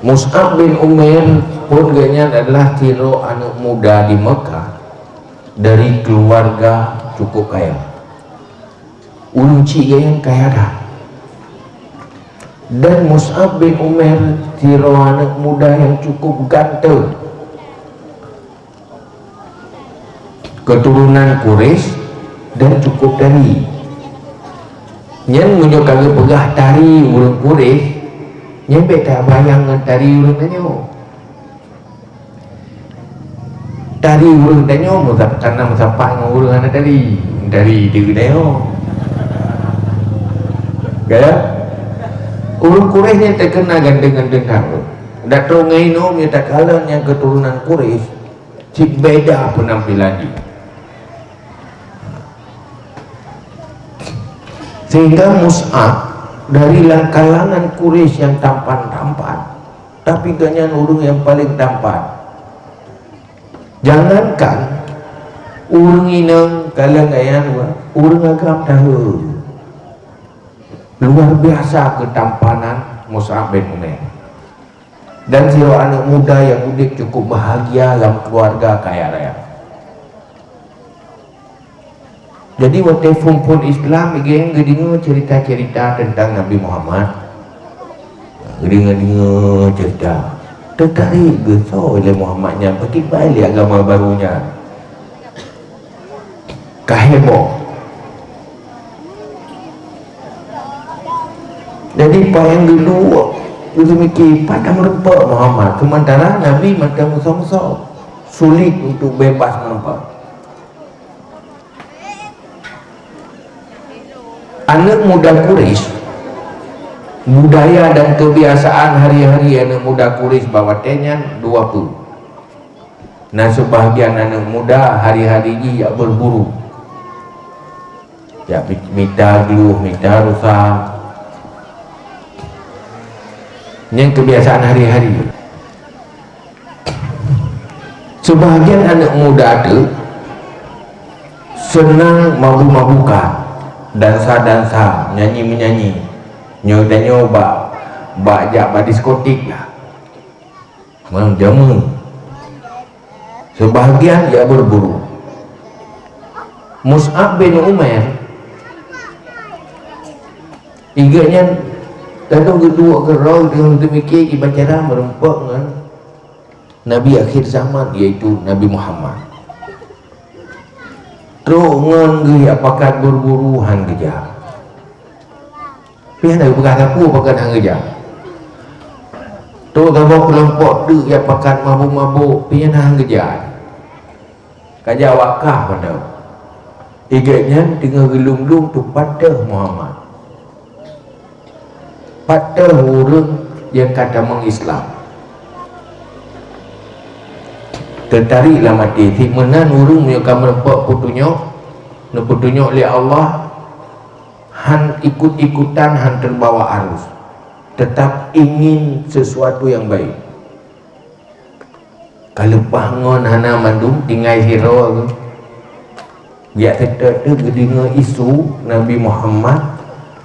Mus'ab bin Umair pun ganya adalah tiro anak muda di Mekah dari keluarga cukup kaya. Ulunci yang kaya dah. Dan Mus'ab bin Umair tiro anak muda yang cukup ganteng, keturunan Quraisy dan cukup tari. Yang menyukai pegah tari urang Quraisy, nyampe tak bayang tari urang tanyo. Tari urang tanyo musap tanam musapa dengan urang anak tari. Tari dia tanyo. Gaya urang Quraisy yang terkena gandeng-gandeng tahu. Dato ngaino nya tak kalah yang keturunan Quraisy, cik beda penampilan dia. Sehingga Mus'ab dari kalangan Quraisy yang tampan-tampan, tapi ganyan urang yang paling tampan. Jangankan urang inang kalangan urang agam tahu. Luar biasa ketampanan Mus'ab bin Umair. Dan siro anak muda yang udik cukup bahagia dalam keluarga kaya raya. Jadi waktu pun Islam yang dengar cerita-cerita tentang Nabi Muhammad, dengar cerita tertarik gesol oleh Muhammadnya, bagi balik agama barunya, kaheboh. Jadi pak yang dulu itu mikir pada merempak Muhammad, sementara Nabi macam musuh-musuh, sulit untuk bebas merempak. Anak muda Quraisy, budaya dan kebiasaan hari-hari anak muda Quraisy bawa tenyan dua pun. Nah sebahagian anak muda hari-hari ini ya berburu, ya minta geluh, minta rusak. Yang kebiasaan hari-hari. Sebahagian anak muda itu senang mabuk-mabukan, dansa-dansa, nyanyi-menyanyi, nyoba bak diskotik lah, malam jamu. Sebahagian ya berburu. Mus'ab bin Umair iganya datang kedua kerau dengan demikian dibacara merempak dengan Nabi akhir zaman, yaitu Nabi Muhammad. Terungan gaya pakat berburu hang geja. Pian ada pakat apa pakat hang geja. Tu gawa kelompok tu ya pakat mabuk-mabuk pian hang geja. Kaja wakah pada. Iganya dengan gelung-gelung tu pada Muhammad. Pada orang yang kata mengislam. Tertariklah mati si menan urung yang akan merempak putunyok oleh Allah, han ikut-ikutan, han terbawa arus, tetap ingin sesuatu yang baik. Kalau bangun hana mandum tinggal hero dia tetap dengar isu Nabi Muhammad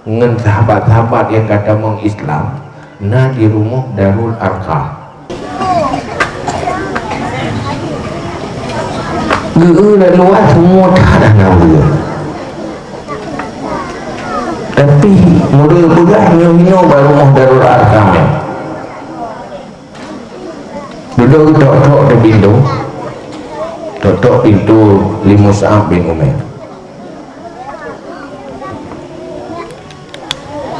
dengan sahabat-sahabat yang kata mengislam na di rumah Darul Arqam. Dari luar semua tak ada nama. Tapi model pegahnya baru mau Darul Arqam. Duduk tok-tok di pintu, tok-tok pintu Mus'ab bin Umair.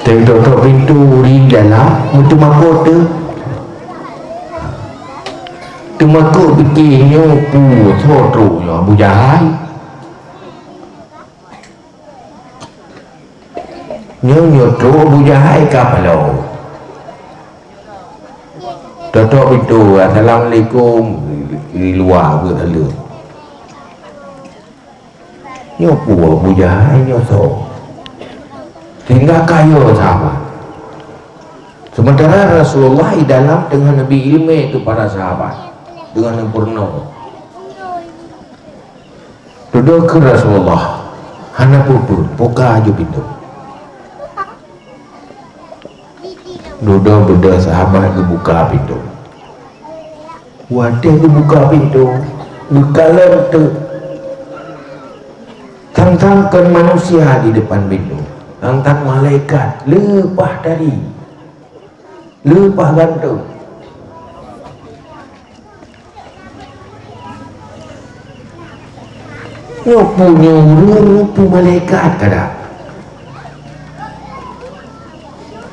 Tok-tok pintu di dalam itu makot tu. Tumaku bikinnya sotronya Abu Jahal. Nyotro Abu Jahal kapalo. Totok itu assalamualaikum di luar berhala. Nyopu Abu Jahal nyoso. Tinggal kayo sahabat. Sementara Rasulullah di dalam dengan Nabi ilmu kepada sahabat dengan sempurna. Duduk ke Rasulullah, hana pupur, buka aja pintu. Duduk beda sahabat ke buka pintu. Wadah ke buka pintu. Bukalan tu tantangkan manusia di depan pintu. Tantang malaikat lepas dari lepas gantung. Punya rupa malaikat kadang.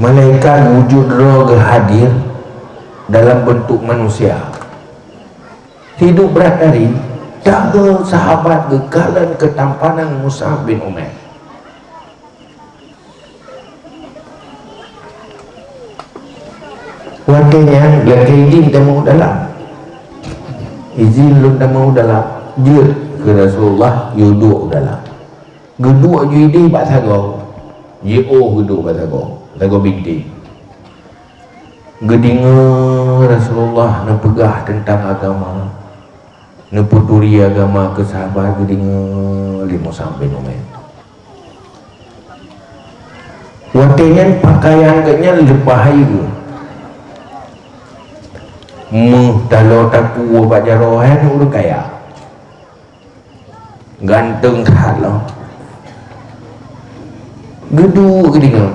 Malaikat wujud roh hadir dalam bentuk manusia. Hidup berat dari daga sahabat gekalan ketampanan Mus'ab bin Umair. Wakilnya lagi izin tak mau dalam. Izin lu tak mau dalam. Dia ke Rasulullah yuduk dalam. Geduk jadi bak sago. Yo geduk bak sago. Sago binti. Gedinga Rasulullah nak pegah tentang agama. Neputuri agama ke sahabat gedinga lima sampai Umair. Wakilnya pakaian kenya lebahaya. Kalau taku buat jarohan orang kaya ganteng tak lah geduk ke dia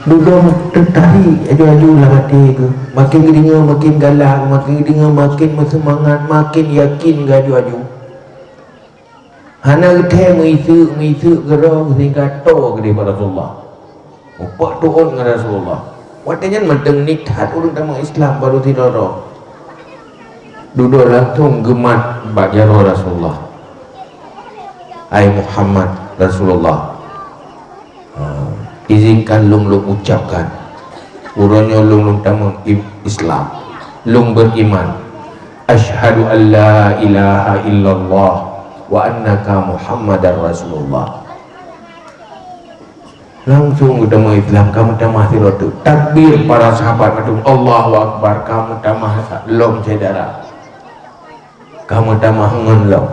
duduk tertarik aju-aju lah mati ke makin gedinga makin galak makin gedinga makin bersemangat makin yakin ke aju-aju hana getih mengisi gerah sehingga to ke dia Rasulullah upak turun dengan Rasulullah watanya menteng nikhat urang tamu Islam baru tidak roh duduk langsung gemat bagi Rasulullah ai Muhammad Rasulullah izinkan lung ucapkan urangnya lung tamu Islam lung beriman asyhadu an la ilaha illallah wa annaka Muhammadar Rasulullah langsung udah Islam kamu tamah sirotu takbir para sahabat madung Allahu Akbar kamu tamah lom saudara kamu tamah ngenlom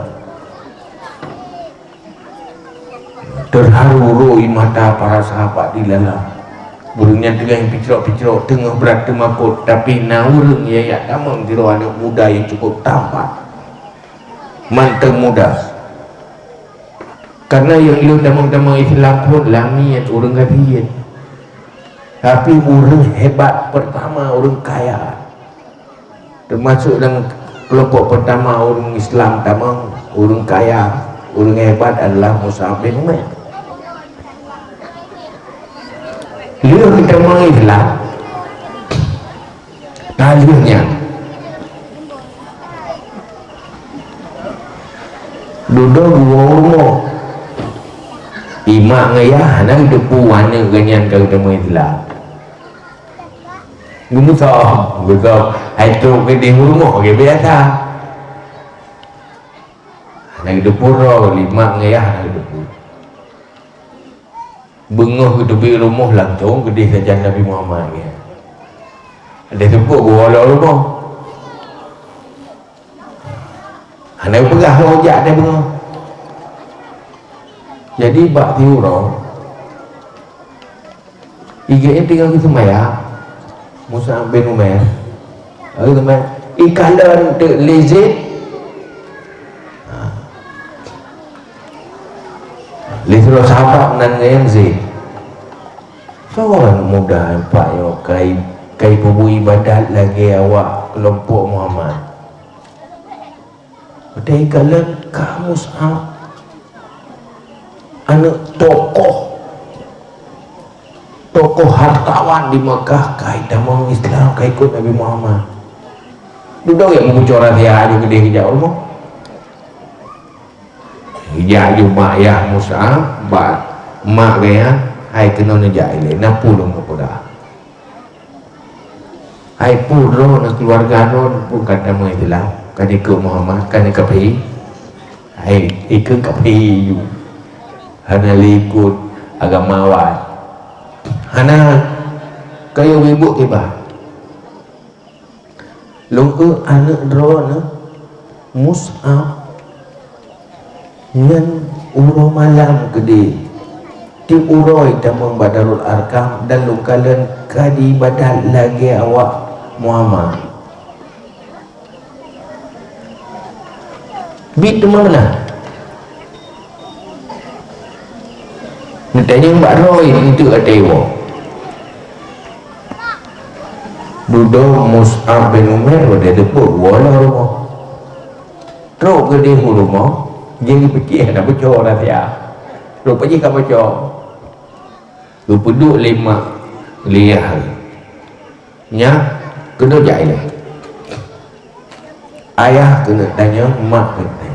terharu roi mata para sahabat di dalam burungnya tengah picrok-picrok tengah berat temakut tapi naurung ya tamang diro anak muda yang cukup tampan manteng muda karena yang lu damang-damang Islam pun lamian orang gabian tapi orang hebat pertama orang kaya termasuk dalam kelompok pertama orang Islam damang orang kaya orang hebat adalah Mus'ab bin Umair. Dia kita damang Islam talinya duduk gua rumah imak ngayah nak depuan yang ganyan kau temu Islam gumusa betul itu ke di rumah ke biasa nak depuro lima ngayah nak depu bengah ke tepi rumah langsung ke di saja Nabi Muhammad ya ada sebut gua ala rumah anak pegah rojak dia bengah. Jadi bak tiuro iganya tinggal ke semaya Mus'ab bin Umair teman ikalan te lezit lezit sahabat nan yang zit seorang muda empat yo kai pubu ibadat lagi awak kelompok Muhammad pada ikalan kamu Mus'ab anak tokoh hartawan di Mekah kai damang Islam kai ikut Nabi Muhammad duduk yang membucoran dia ada gede hijau rumah hijau mak ya Mus'ab mak gaya hai kena nejak ile na pulung ke poda hai puro na keluarga non bukan nama Islam kan ikut Muhammad kan ikut pi hai ikut pi hana likut agama awal hana kayu ibu tiba lungku anak drone Mus'ab yang uro malam gede ti uroi tamang Badarul Arkam dan lukalan kadi badal lagi awak Muhammad bit mana tanya Mbak Roy itu adewa duduk Mus'ab bin Umair dia tepuk wala rumah teruk ke dia rumah jadi pecih nak bocor dah dia rupanya kan bocor duduk 5 liah nya kena jai lah ayah kena tanya mak kena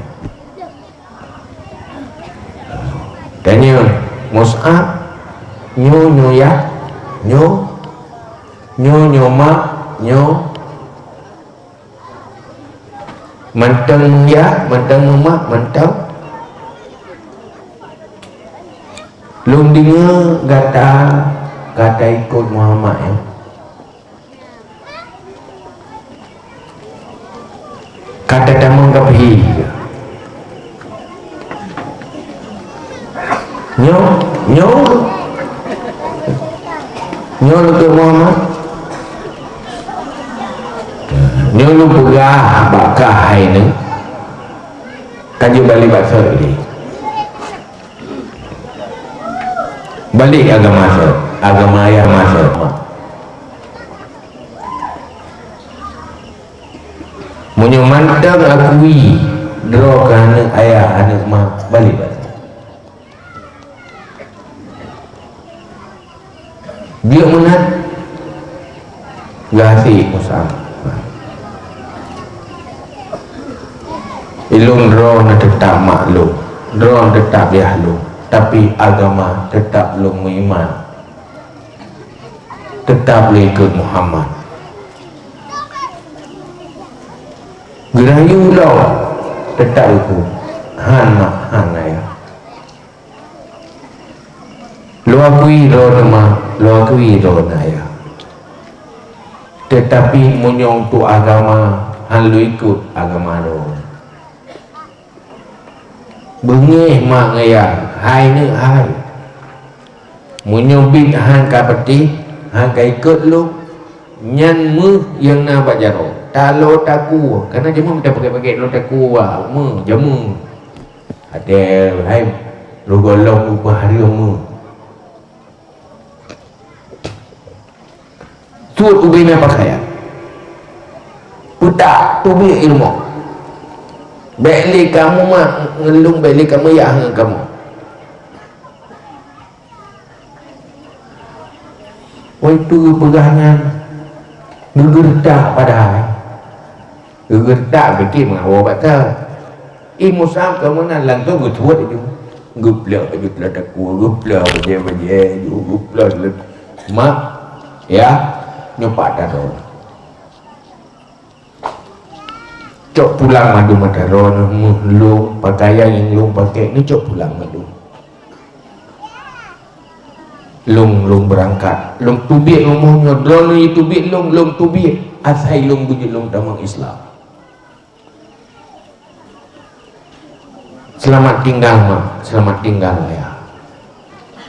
tanya Mus'ab nyo ya nyo mak nyo manteng ya manteng mak manteng lung dengar kata ikut Muhammad ya kata tamang kapi nyo lu ke Muhammad nyo lu pegah bakah ini kaji balik bahasa ini balik agama ayah masa munyo mantap akui draw ke anak ayah anak mak balik dia menat gasi Mus'ab ilung draw na tetap maklum draw tetap yahlum tapi agama tetap belum beriman tetap boleh ikut Muhammad gerayu lau tetap ikut han ya lo akui lo ya tetapi munyong tu agama han lu ikut agama lo bengih mak ngaya hai ni hai munyobit han ka peti han ka ikut lu nyan mu yang na bajaro talo taku karena jamu kita pakai lo taku wa mu jamu ada hai lu golong lu hari mu tuat ubina pakaian putak tubi ilmu beli kamu mah ngelung beli kamu ya kamu waktu pegangan gegerdak padahal gegerdak bikin mengawa batal Mus'ab kamu nak lantung gutuat itu gupla takku gupla baje gupla mak ya nyopak daro cok pulang madu madaron lu pakaian yang lu pakai ni cok pulang madu lung berangkat lung tubik lung mau nyodron ni tubik lung tubik asai lung bunyi lung tamang Islam selamat tinggal mak selamat tinggal ya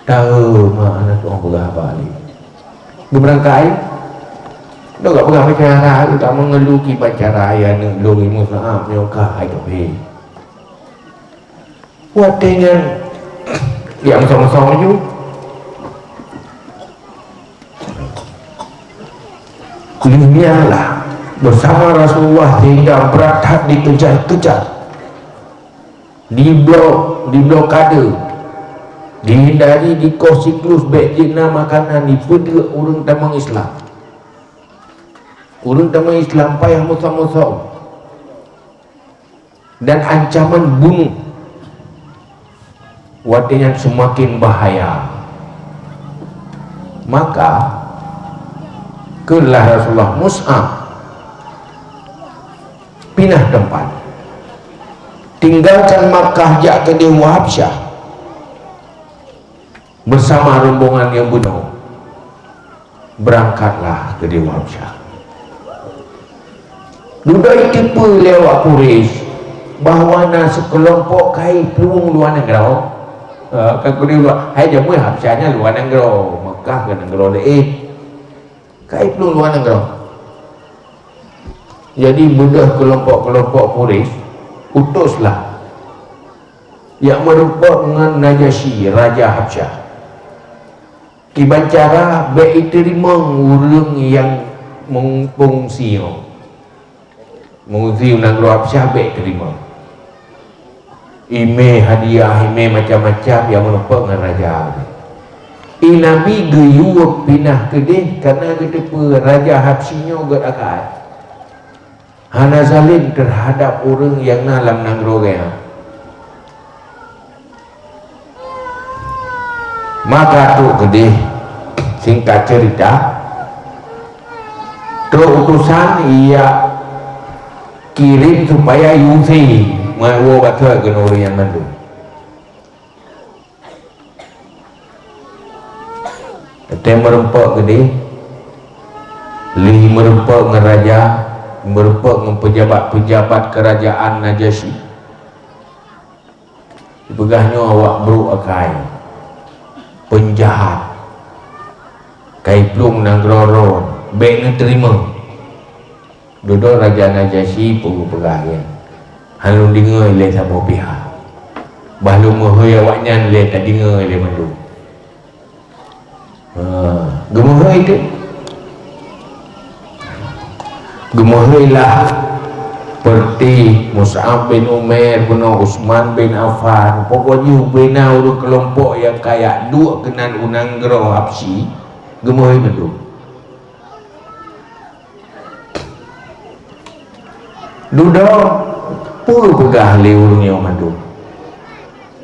tahu mak anak tu orang berapa ni dia berangkat dah tak pegang pacara tu tak mengeluki pacara ayah ni lori Mus'ab nyokah ayah tapi buat dengan yang sama-sama je dunialah bersama Rasulullah sehingga berat dikejar-kejar diblokade dihindari di siklus baik jina makanan dipedera orang tamang Islam orang tamang Islam payah musuh-musuh dan ancaman bunuh wadinya semakin bahaya maka kelah Rasulullah Mus'ab pindah tempat tinggalkan Makkah jak ke Dewa Habsyah bersama rombongan yang bunuh berangkatlah ke Dewa Habsyah dudai tipu lewat Quraisy bahawa na sekelompok kai pelung luar negara kan kuning luar hai jamu habsanya luar negara Mekah ke negara lain kai perlu luar negara. Jadi mudah kelompok-kelompok Quraisy utuslah yang merupakan dengan Najasyi Raja Habsyah kibancara baik terima orang yang mengungsi negara Habsyah baik terima ime hadiah ime macam-macam yang merupakan dengan Raja Nabi geyup pinah kedih karena ketika Raja Habsyinya gerakai hana zalim terhadap orang yang dalam negara dia. Maka tu kedih singkat cerita tu utusan ia kirim supaya Yusi mau baca ke orang yang mandu tetap merempak kedih li merempak ngeraja merempak dengan pejabat-pejabat kerajaan Najasyi dipegahnya awak bro akai penjahat kai plung nang roron baik terima duduk Raja Najasyi pegah halun dengar le sama pihak balu mohoi awaknya le tak dengar le mandu gemohoi itu gemohoilah seperti Mus'ab bin Umair bin Utsman bin Affan pokoknya bina urut kelompok yang kayak dua kenan unang gero Habsyi gemohoi mandu duduk puluh pegah le urungnya mandu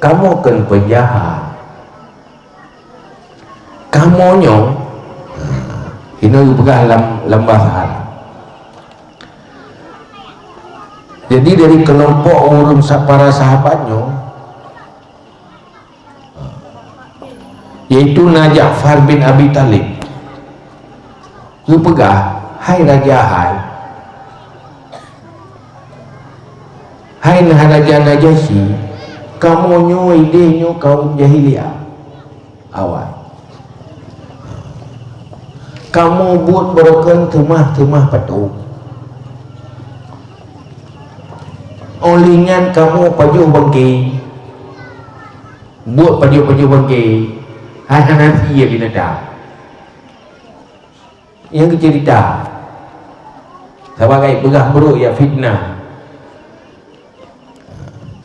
kamu kan penjahat kamu nyong ini pegah lambasan. Jadi dari kelompok orang para sahabatnya yaitu Ja'far bin Abi Talib lu pegah hai Raja hai Raja Najasyi kamu nyo idenya kaum jahiliyah awal kamu buat berakan temah-temah patung olingan kamu pajuh bangki buat pajuh bangki hanya nanti ia binatang yang cerita sebagai pegah buruk ya fitnah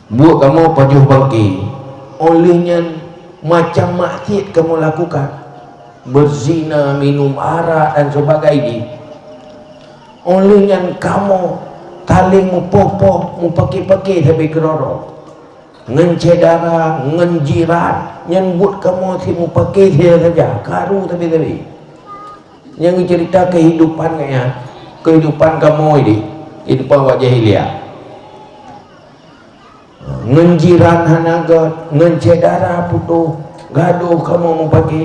buat kamu pajuh bangki olingan macam maksiat kamu lakukan berzina minum arak dan sebagainya olingan kamu taling mupopo mupaki-paki tapi keroro ngencedara ngenjiran yang buat kamu si mupaki dia saja karu tapi yang cerita kehidupannya kehidupan kamu ini kehidupan wajah jahiliyah ngenjiran hanaga ngencedara putu gaduh kamu mupaki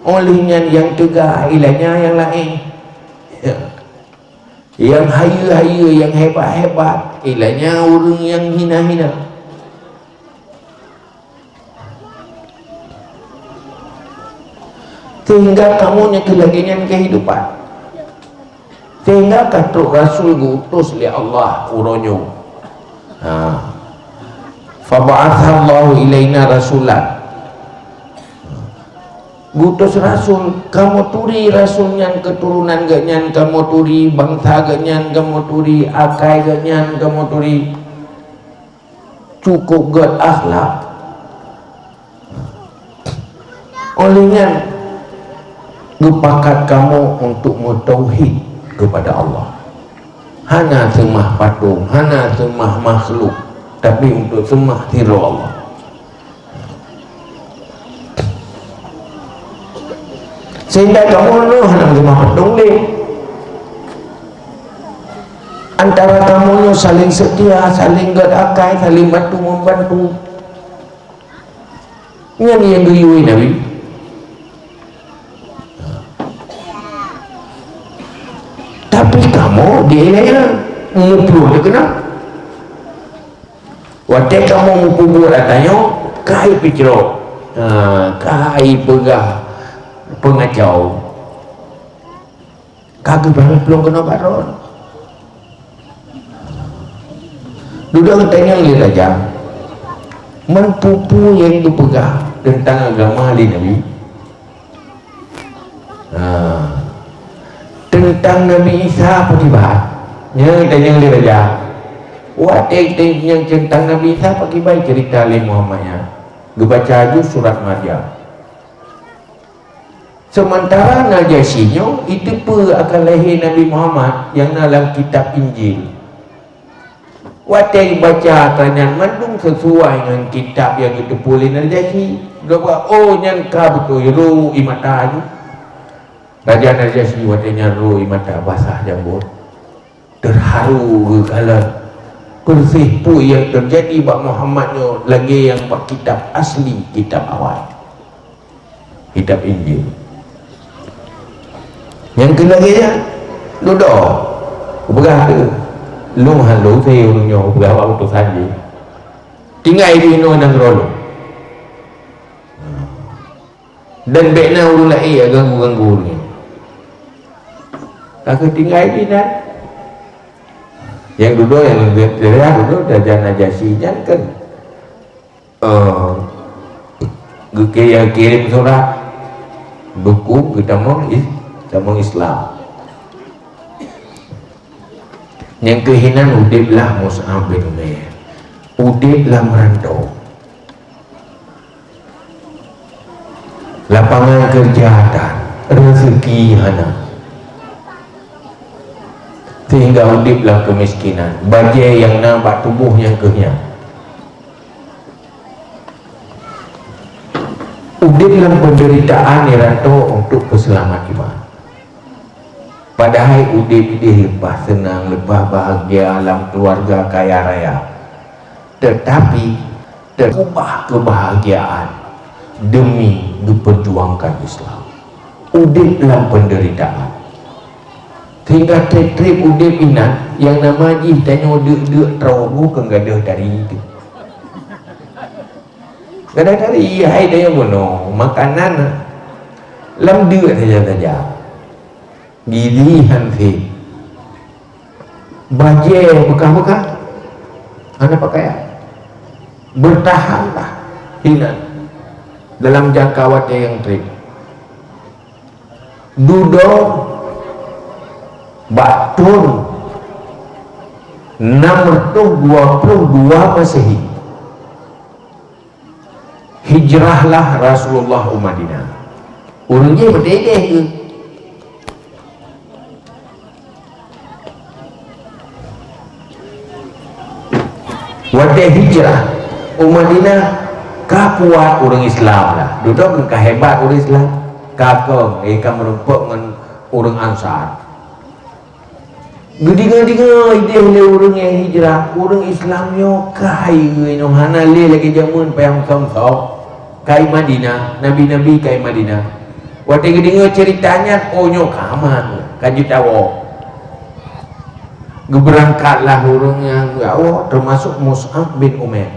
olehnya yang tegak ilahnya yang lain yang hayu-hayu yang hebat-hebat ilahnya orang yang hina-hina sehingga kamunya kelagian kehidupan sehingga kata Rasul gutus li Allah uronyo faba'athallahu ilaina rasulan gutus Rasul kamu turi Rasulnya keturunan ganyan kamu turi bangsa ganyan kamu turi akai ganyan kamu turi cukup god akhlak olehnya gepakat kamu untuk mentauhid kepada Allah hana semah patung hana semah makhluk tapi untuk semah tiru Allah sehingga kamu lu hendak semah patung ni antara kamu saling setia saling gerakai saling bantu membantu ini yang diyui Nabi tapi kamu dia ilahnya nguplu dia kenal Wadah kamu mukubur atanya kai picro, kai pegah pengacau, kagak banget belum kena baron. Duduk tanya lihat aja, menpupu yang itu pegah tentang agama Nabi, tentang Nabi Isa apa tiba? Yang tanya lihat aja. What yang tentang Nabi Isa pakai baik cerita Ali Muhammadnya dibaca aja surat Maryam. Sementara Najasyinya itu pun akan lahir Nabi Muhammad yang dalam kitab Injil. What yang baca tanya mandung sesuai dengan kitab yang itu boleh Najasyi. Dia oh nyangka betul ru imata aja. Raja Najasyi watanya ru imata basah jambut. Terharu kalau persipu yang terjadi Pak Muhammadnya lagi yang Pak kitab asli, kitab awal, kitab Injil. Yang kelagi duduk berah tu lu halu saya orangnya berah waktu saja tinggal di ino nang rolo dan bekna urung lai ganggu-ganggu ni kakak tinggal di nan yang duduk yang duduk dan Najasyi kan kirim surat buku kita mau Islam yang kehinan udiblah Mus'ab bin Umair udiblah merantau lapangan kejahatan rezeki hana sehingga udiblah kemiskinan bajai yang nampak tubuh yang kenyang udiblah penderitaan rantau untuk keselamat iman padahal udib dia lepas senang lepas bahagia alam keluarga kaya raya tetapi terubah kebahagiaan demi memperjuangkan Islam udiblah penderitaan sehingga trip udip inat yang nama ji tanya dek terobu ke gadah dari itu gadah dari hai dia bono makanan lam dek saja gilihan si bajai bekah-bekah anda pakai bertahanlah inat dalam jangka waktu yang trip duduk Batun 622 Masehi hijrahlah Rasulullah Madinah urangnya berdedeh ke wadah hijrah Madinah kakuat orang Islam lah duduk kehebat orang Islam kakong mereka merumpuk dengan orang Ansar gede-gede ide orang yang hijrah orang Islamnya kai no hana le lagi jamun payang som-som kai Madinah nabi-nabi kai Madinah waktu gede ceritanya oh nyo kaman kanjut awak berangkatlah orang yang awak termasuk Mus'ab bin Umair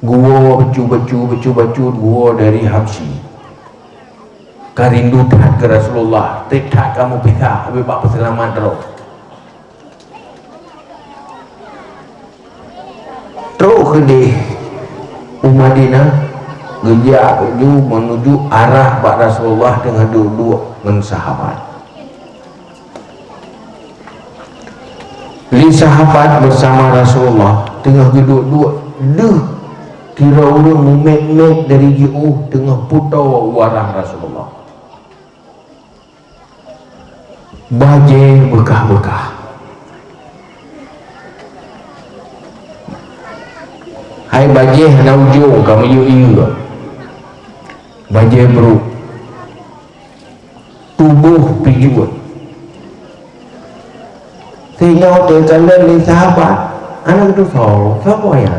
gua becu gua dari Habsyi karindu tak ke Rasulullah tidak kamu bisa habis bak selamat terus ke di Madinah gejak menuju arah bak Rasulullah dengan duduk dengan sahabat li sahabat bersama Rasulullah tengah duduk kira orang memek dari jauh tengah putau warang Rasulullah bajai bekah-bekah hai bajai hana ujung kamu yu bajai beruk tubuh pijuan sehingga waktu kalian li sahabat anak itu siapa ya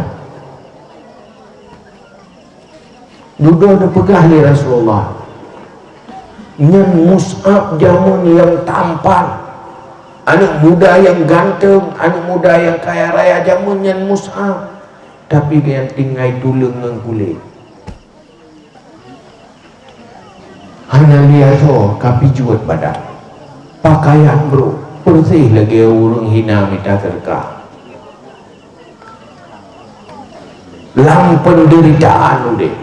duduk ada pegah li Rasulullah nyan Mus'ab jamun yang tampan anak muda yang ganteng, anak muda yang kaya raya jamunnya Mus'ab, tapi yang tinggal tulang dengan kulit. Hanya lihat kapi juat badan, pakaian bro, bersih lagi urung hina minta terkah. Lang penderitaan udah,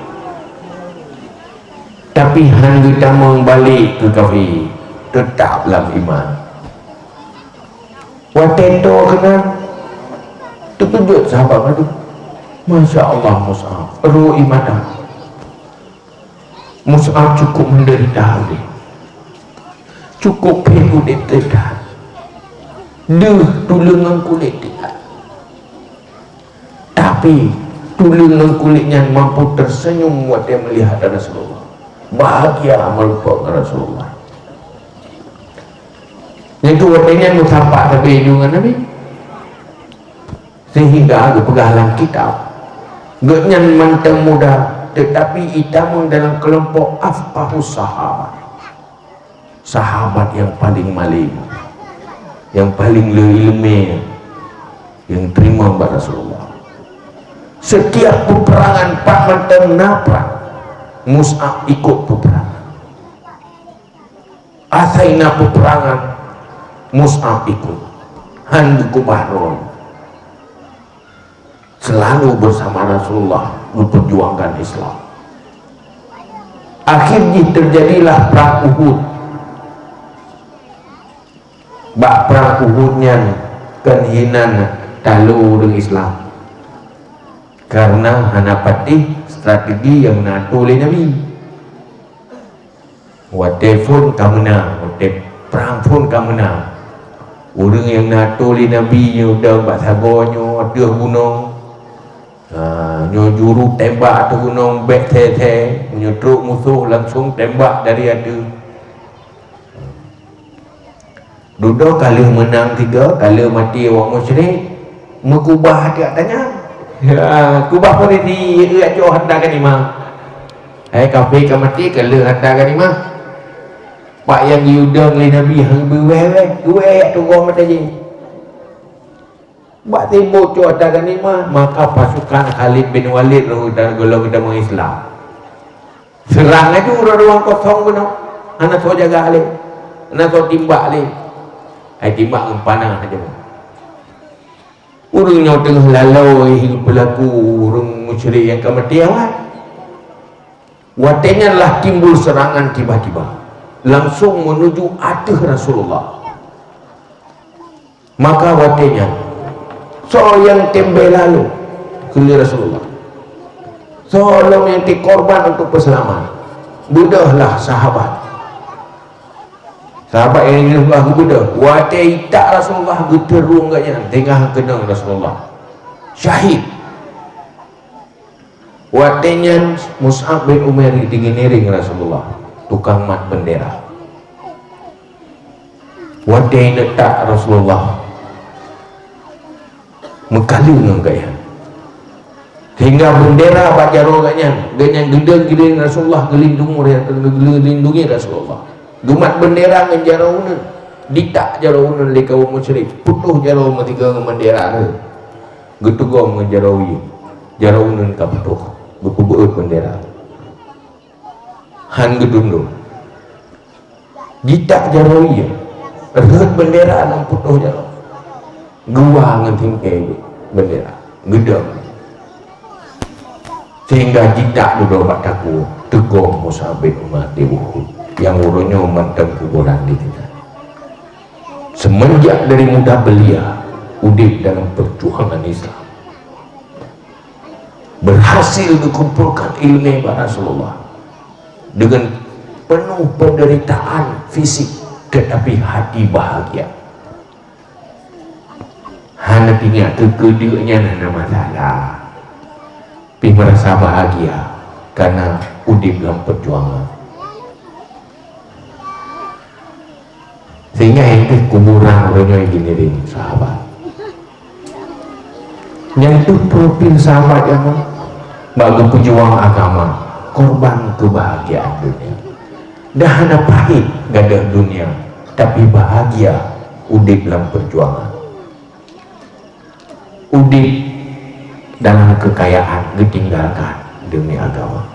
tapi han kita membalik ke kafi, tetap dalam iman. Wateto kena terkejut sahabat itu, Masya Allah Mus'ab, perlu iman. Mus'ab cukup menderita udah, cukup penuh diterita, tulengan kulit tidak, tapi tulengan kulitnya mampu tersenyum buat dia melihat Rasulullah, bahagia melupakan Rasulullah. Itu waktunya musapak tapi dengan Nabi, sehingga ada pegalan kitab gaknya manteng muda, tetapi itamun dalam kelompok afqahus sahabat yang paling malim, yang paling ilmu, yang terima kepada Rasulullah. Setiap peperangan Pak Manteng naprak, Mus'ab ikut peperangan. Asaina peperangan, Mus'ab ikut. Han Kubahron selalu bersama Rasulullah memperjuangkan Islam. Akhirnya terjadilah perang Uhud. Bak perang Uhudnya kenhinan talu dengan Islam, karena hanapati strategi yang NATO oleh Nabi. Watefun kamena, watef perang pun kamena. Orang yang NATO oleh Nabi nya udah bak sagonyo ada gunung. Nyo juru tembak atau gunung bek teh menyutruk musuh langsung tembak dari ada. Duduk kalau menang 3, kalau mati orang musyrik, mengubah dia tanya. Kubah polisi ia jo hantar ganimah. Kafir ke mati kalau hantar ganimah. Pak yang diudang oleh Nabi hang berwewe, tu gua mata je. Bak timbul cu hantar ganimah, maka pasukan Khalid bin Walid dan golong kita Islam. Serang aja ruang kosong benar. Anak so jaga alih, anak so timbak alih. Timbak panah aja. Urungnya tengah lalau hidup berlaku urung musyrik yang kematian. Watenya lah timbul serangan tiba-tiba, langsung menuju atas Rasulullah. Maka watenya so yang tembel lalu ke Rasulullah, seorang yang dikorban untuk keselamatan. Budahlah sahabat yang ini Rasulullah budah watai tak Rasulullah geterung gaknya tengah kenang Rasulullah syahid. Watenya Mus'ab bin Umair diginiring Rasulullah tukang mat bendera. Watai letak Rasulullah mekalu nang gaya sehingga bendera bajaro gaknya gedeng Rasulullah gelindungi Rasulullah. Gumat bendera dengan jaraunan ditak jaraunan di kaum musyrik putuh jarau matiga dengan bendera getugom dengan jaraunan ka putuh bepubeut bendera han gedundung ditak jarau iya reut bendera nang putuh jarau gua ngan tingke bendera gedeng sehingga ditak dulu bataku tegom Mus'ab bin Umair di Uhud yang urunnya manteng kuburan di kita. Semenjak dari muda belia udip dalam perjuangan Islam, berhasil dikumpulkan ilmu Rasulullah dengan penuh penderitaan fisik tetapi hati bahagia. Hanya tinggal kekedeknya hanya masalah, tapi merasa bahagia karena udip dalam perjuangan. Sehingga itu kuburan orangnya gini nih sahabat. Yang itu profil sahabat yang bagi pejuang agama, korban kebahagiaan dunia. Dah ada pahit gak ada dunia, tapi bahagia udip dalam perjuangan, udip dalam kekayaan ditinggalkan demi agama.